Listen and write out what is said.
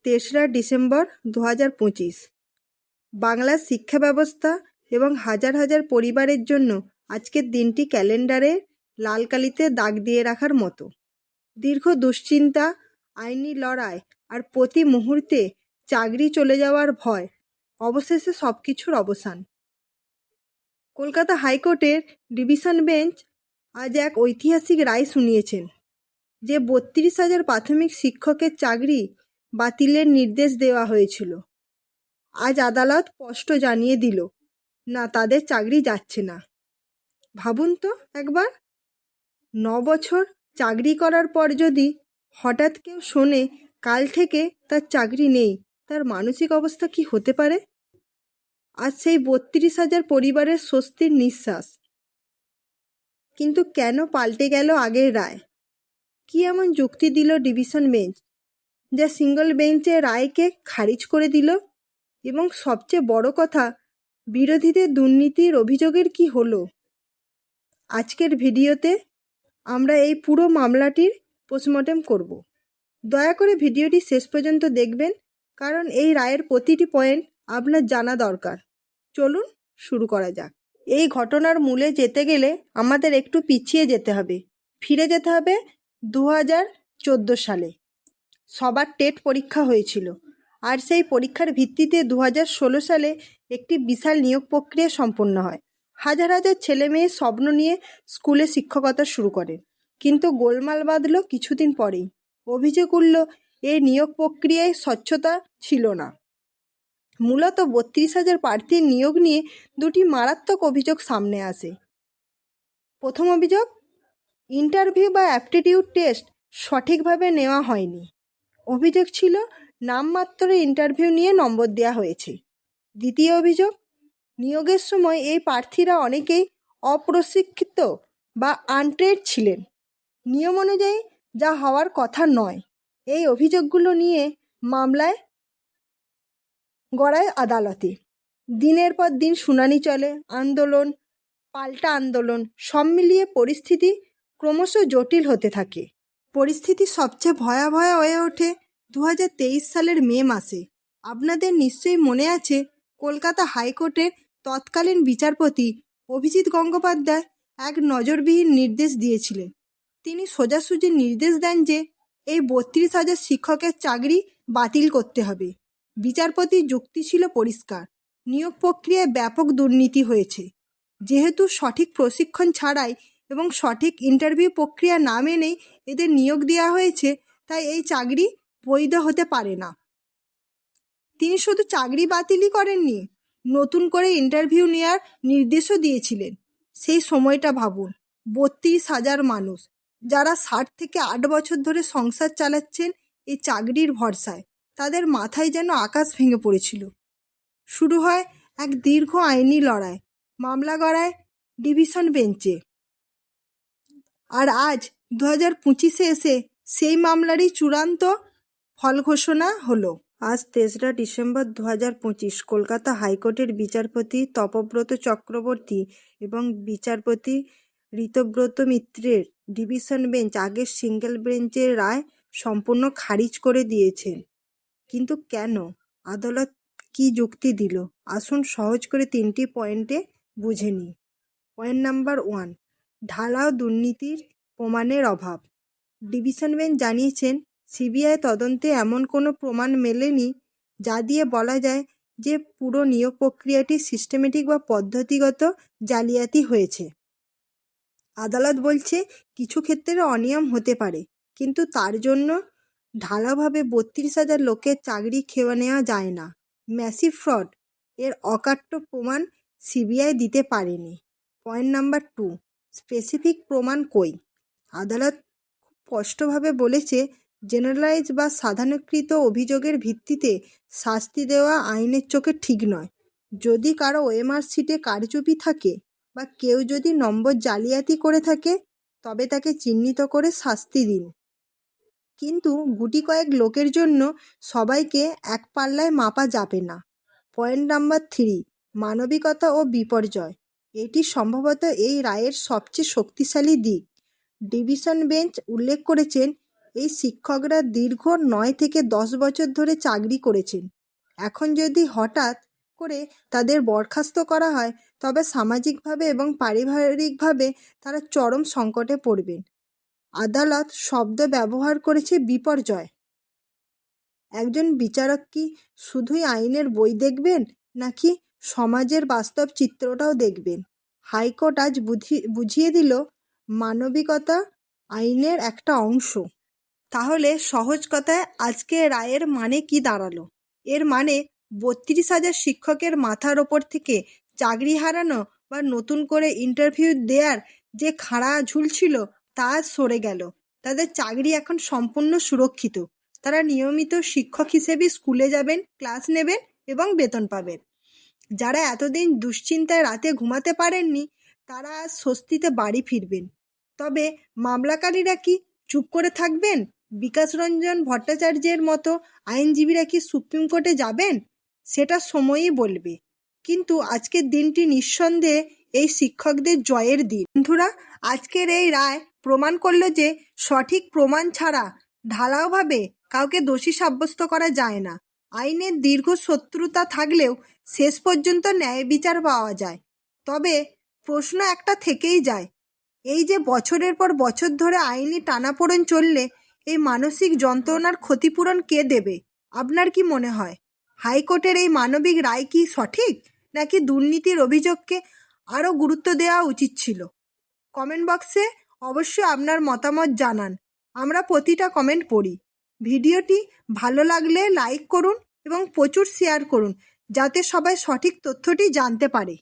তেসরা ডিসেম্বর 2025। বাংলার শিক্ষা ব্যবস্থা এবং হাজার হাজার পরিবারের জন্য আজকের দিনটি ক্যালেন্ডারে লাল কালিতে দাগ দিয়ে রাখার মতো। দীর্ঘ দুশ্চিন্তা, আইনি লড়াই আর প্রতি মুহূর্তে চাকরি চলে যাওয়ার ভয়, অবশেষে সব কিছুর অবসান। কলকাতা হাইকোর্টের ডিভিশন বেঞ্চ আজ এক ঐতিহাসিক রায় শুনিয়েছেন, যে 32,000 প্রাথমিক শিক্ষকের চাকরি বাতিলের নির্দেশ দেওয়া হয়েছিল। আজ আদালত স্পষ্ট জানিয়ে দিল, না, তাদের চাকরি যাচ্ছে না। ভাবুন তো একবার, 9 বছর চাকরি করার পর যদি হঠাৎ কেউ শোনে কাল থেকে তার চাকরি নেই, তার মানসিক অবস্থা কি হতে পারে? আজ সেই 32,000 পরিবারের স্বস্তির নিঃশ্বাস। কিন্তু কেন পাল্টে গেল আগের রায়? কি এমন যুক্তি দিল ডিভিশন বেঞ্চ, যা সিঙ্গল বেঞ্চের রায়কে খারিজ করে দিল? এবং সবচেয়ে বড় কথা, বিরোধীদের দুর্নীতির অভিযোগের কি হলো? আজকের ভিডিওতে আমরা এই পুরো মামলাটির পোস্টমর্টেম করব। দয়া করে ভিডিওটি শেষ পর্যন্ত দেখবেন, কারণ এই রায়ের প্রতিটি পয়েন্ট আপনার জানা দরকার। চলুন শুরু করা যাক। এই ঘটনার মূলে যেতে গেলে আমাদের একটু পিছিয়ে যেতে হবে, ফিরে যেতে হবে 2014 সালে। সবার টেট পরীক্ষা হয়েছিল, আর সেই পরীক্ষার ভিত্তিতে 2016 সালে একটি বিশাল নিয়োগ প্রক্রিয়া সম্পন্ন হয়। হাজার হাজার ছেলে মেয়ে স্বপ্ন নিয়ে স্কুলে শিক্ষকতা শুরু করেন, কিন্তু গোলমাল বাঁধল কিছুদিন পরেই। অভিযোগ উঠল, এই নিয়োগ প্রক্রিয়ায় স্বচ্ছতা ছিল না। মূলত 32,000 প্রার্থীর নিয়োগ নিয়ে দুটি মারাত্মক অভিযোগ সামনে আসে। প্রথম অভিযোগ, ইন্টারভিউ বা অ্যাপটিটিউড টেস্ট সঠিকভাবে নেওয়া হয়নি। অভিযোগ ছিল, নামমাত্র ইন্টারভিউ নিয়ে নম্বর দেওয়া হয়েছে। দ্বিতীয় অভিযোগ, নিয়োগের সময় এই প্রার্থীরা অনেকেই অপ্রশিক্ষিত বা আনট্রেড ছিলেন, নিয়ম অনুযায়ী যা হওয়ার কথা নয়। এই অভিযোগগুলো নিয়ে মামলায় গড়ায় আদালতে। দিনের পর দিন শুনানি চলে, আন্দোলন, পাল্টা আন্দোলন, সব মিলিয়ে পরিস্থিতি ক্রমশ জটিল হতে থাকে। পরিস্থিতি সবচেয়ে ভয়াবহ হয়ে ওঠে 2023 সালের মে মাসে। আপনাদের নিশ্চয়ই মনে আছে, কলকাতা হাইকোর্টের তৎকালীন বিচারপতি অভিজিৎ গঙ্গোপাধ্যায় এক নজরবিহীন নির্দেশ দিয়েছিলেন। তিনি সোজাসুজি নির্দেশ দেন যে এই 32,000 শিক্ষকের চাকরি বাতিল করতে হবে। বিচারপতির যুক্তি ছিল পরিষ্কার, নিয়োগ প্রক্রিয়ায় ব্যাপক দুর্নীতি হয়েছে। যেহেতু সঠিক প্রশিক্ষণ ছাড়াই এবং সঠিক ইন্টারভিউ প্রক্রিয়া না মেনেই এদের নিয়োগ দেওয়া হয়েছে, তাই এই চাকরি বৈধ হতে পারে না। তিনি শুধু চাকরি বাতিলই করেননি, নতুন করে ইন্টারভিউ নেওয়ার নির্দেশও দিয়েছিলেন। সেই সময়টা ভাবুন, 32,000 মানুষ যারা 60 থেকে 8 বছর ধরে সংসার চালাচ্ছেন এই চাকরির ভরসায়, তাদের মাথায় যেন আকাশ ভেঙে পড়েছিল। শুরু হয় এক দীর্ঘ আইনি লড়াই, মামলা গড়ায় ডিভিশন বেঞ্চে। আর আজ 2025-এ এসে সেই মামলারই চূড়ান্ত ফল ঘোষণা হলো। আজ 3রা ডিসেম্বর 2025 কলকাতা হাইকোর্টের বিচারপতি তপব্রত চক্রবর্তী এবং বিচারপতি ঋতব্রত মিত্রের ডিভিশন বেঞ্চ আগের সিঙ্গেল বেঞ্চের রায় সম্পূর্ণ খারিজ করে দিয়েছেন। কিন্তু কেন? আদালত কি যুক্তি দিল? আসুন সহজ করে 3টি পয়েন্টে বুঝে নিই। পয়েন্ট নাম্বার 1, ঢালাও দুর্নীতির প্রমাণের অভাব। ডিভিশন বেঞ্চ জানিয়েছেন, সিবিআই তদন্তে এমন কোনো প্রমাণ মেলেনি যা দিয়ে বলা যায় যে পুরো নিয়োগ প্রক্রিয়াটি সিস্টেমেটিক বা পদ্ধতিগত জালিয়াতি হয়েছে। আদালত বলছে, কিছু ক্ষেত্রে অনিয়ম হতে পারে, কিন্তু তার জন্য ঢালাওভাবে 32,000 লোকের চাকরি খেয়ে নেওয়া যায় না। ম্যাসিভ ফ্রড এর অকাট্য প্রমাণ সিবিআই দিতে পারেনি। পয়েন্ট নাম্বার 2, স্পেসিফিক প্রমাণ কই? আদালত খুব স্পষ্টভাবে বলেছে, জেনারেলাইজ বা সাধারণীকৃত অভিযোগের ভিত্তিতে শাস্তি দেওয়া আইনের চোখে ঠিক নয়। যদি কারো ওএমআর শিটে কারচুপি থাকে বা কেউ যদি নম্বর জালিয়াতি করে থাকে, তবে তাকে চিহ্নিত করে শাস্তি দিন। কিন্তু গুটি কয়েক লোকের জন্য সবাইকে এক পাল্লায় মাপা যাবে না। পয়েন্ট নাম্বার 3, মানবিকতা ও বিপর্যয়। এটি সম্ভবত এই রায়ের সবচেয়ে শক্তিশালী দিক। ডিভিশন বেঞ্চ উল্লেখ করেছেন, এই শিক্ষকরা দীর্ঘ 9 থেকে 10 বছর ধরে চাকরি করেছেন। এখন যদি হঠাৎ করে তাদের বরখাস্ত করা হয় তবে সামাজিকভাবে এবং পারিবারিকভাবে তারা চরম সংকটে পড়বেন। আদালত শব্দ ব্যবহার করেছে বিপর্যয়। একজন বিচারক কি শুধুই আইনের বই দেখবেন নাকি সমাজের বাস্তব চিত্রটাও দেখবেন? হাইকোর্ট আজ বুঝিয়ে দিল মানবিকতা আইনের একটা অংশ। তাহলে সহজ কথায় আজকে রায়ের মানে কি দাঁড়ালো? এর মানে 32,000 শিক্ষকের মাথার ওপর থেকে চাকরি হারানো বা নতুন করে ইন্টারভিউ দেওয়ার যে খাড়া ঝুলছিল তা আজ সরে গেল। তাদের চাকরি এখন সম্পূর্ণ সুরক্ষিত। তারা নিয়মিত শিক্ষক হিসেবে স্কুলে যাবেন, ক্লাস নেবেন এবং বেতন পাবেন। যারা এতদিন দুশ্চিন্তায় রাতে ঘুমাতে পারেননি তারা আজ স্বস্তিতে বাড়ি ফিরবেন। তবে মামলাকারীরা কি চুপ করে থাকবেন? বিকাশ রঞ্জন ভট্টাচার্যের মতো আইনজীবীরা কি সুপ্রিম কোর্টে যাবেন? সেটা সময়ই বলবে। কিন্তু আজকের দিনটি নিঃসন্দেহে এই শিক্ষকদের জয়ের দিন। বন্ধুরা, আজকের এই রায় প্রমাণ করলো যে সঠিক প্রমাণ ছাড়া ঢালাওভাবে কাউকে দোষী সাব্যস্ত করা যায় না। আইনের দীর্ঘ শত্রুতা থাকলেও শেষ পর্যন্ত ন্যায় বিচার পাওয়া যায়। তবে প্রশ্ন একটা থেকেই যায়, এই যে বছরের পর বছর ধরে আইনি টানাপোড়েন চললে এই মানসিক যন্ত্রণার ক্ষতিপূরণ কে দেবে? আপনার কি মনে হয় হাইকোর্টের এই মানবিক রায় কি সঠিক, নাকি দুর্নীতির অভিযোগকে আরও গুরুত্ব দেওয়া উচিত ছিল? কমেন্ট বক্সে অবশ্যই আপনার মতামত জানান। আমরা প্রতিটা কমেন্ট পড়ি। ভিডিওটি ভালো লাগলে লাইক করুন এবং প্রচুর শেয়ার করুন যাতে সবাই সঠিক তথ্যটি জানতে পারে।